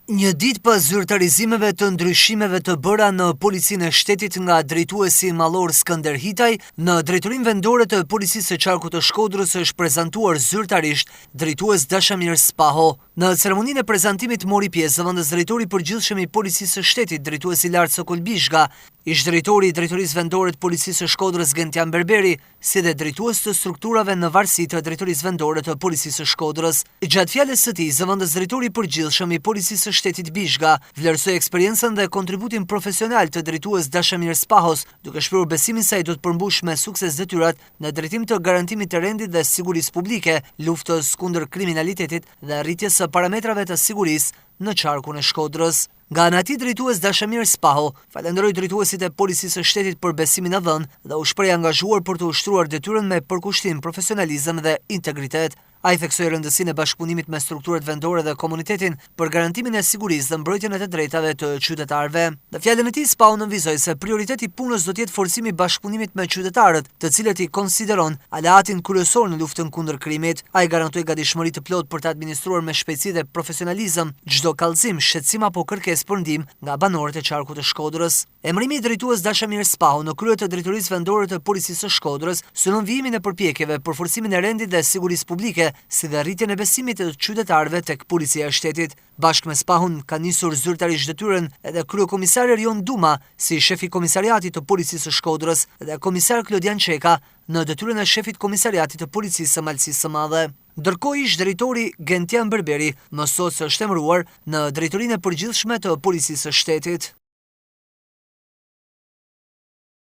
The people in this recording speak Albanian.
Një ditë pas zyrtarizimeve të ndryshimeve të bëra në Policinë e Shtetit nga drejtuesi mallor Skënder Hitaj, në Drejtorinë Vendore të Policisë së Qarkut të Shkodrës është prezantuar zyrtarisht drejtues Dashamir Spaho. Në ceremoninë e prezantimit mori pjesë zëvendës drejtori i përgjithshëm i Policisë së Shtetit, drejtuesi Lart Sokol Bishga, ish drejtori i Drejtorisë Vendore të Policisë së Shkodrës Gentian Berberi, si dhe drejtues të strukturave në varësi të Drejtorisë Vendore të Policisë së Shkodrës. Gjatë fjalës së tij, zëvendës drejtori i përgjithshëm i Policisë së Shtetit Bishga vlerësoi eksperiencën dhe kontributin profesional të drejtues Dashamir Spahos, duke shprehur besimin se ai do të përmbush me sukses detyrat në drejtim të garantimit të rendit dhe sigurisë publike, luftës kundër kriminalitetit dhe rritjes së parametrave të sigurisë në qarkun e Shkodrës. Nga ana e tij, drejtues Dashamir Spaho falenderoi drejtuesit e Policisë së Shtetit për besimin e dhënë dhe u shpreh i angazhuar për të ushtruar detyrën me përkushtim, profesionalizëm dhe integritet. Ai theksoi rëndësinë e bashkëpunimit me strukturat vendore dhe komunitetin për garantimin e sigurisë dhe mbrojtjen e të drejtave të qytetarëve. Në fjalën e tij, Spaho nënvizoi se prioriteti i punës do të jetë forcimi i bashkëpunimit me qytetarët, të cilët i konsideron aleatin kryesor në luftën kundër krimit. Ai garantoi gatishmëri të plotë për të administruar me shpejtësi dhe profesionalizëm çdo kallëzim, shqetësim apo kërkesë për ndihmë nga banorët e qarkut të Shkodrës. Emërimi i drejtues Dashamir Spaho në krye të Drejtorisë Vendore të Policisë së Shkodrës synon vijimin e përpjekjeve për forcimin e rendit dhe sigurisë publike, si dhe rritjen e besimit të qytetarëve tek Policia e Shtetit. Bashkë me Spahun ka nisur zyrtarisht detyrën edhe kryekomisari Erion Duma, si shefi komisariatit të Policisë së Shkodrës, dhe komisar Klodian Çeka në detyrën e shefit komisariatit të Policisë së Malësisë së Madhe. Ndërkohë, ish drejtori Gentian Berberi mësohet se është emëruar në Drejtorinë e Përgjithshme të Policisë së Shtetit.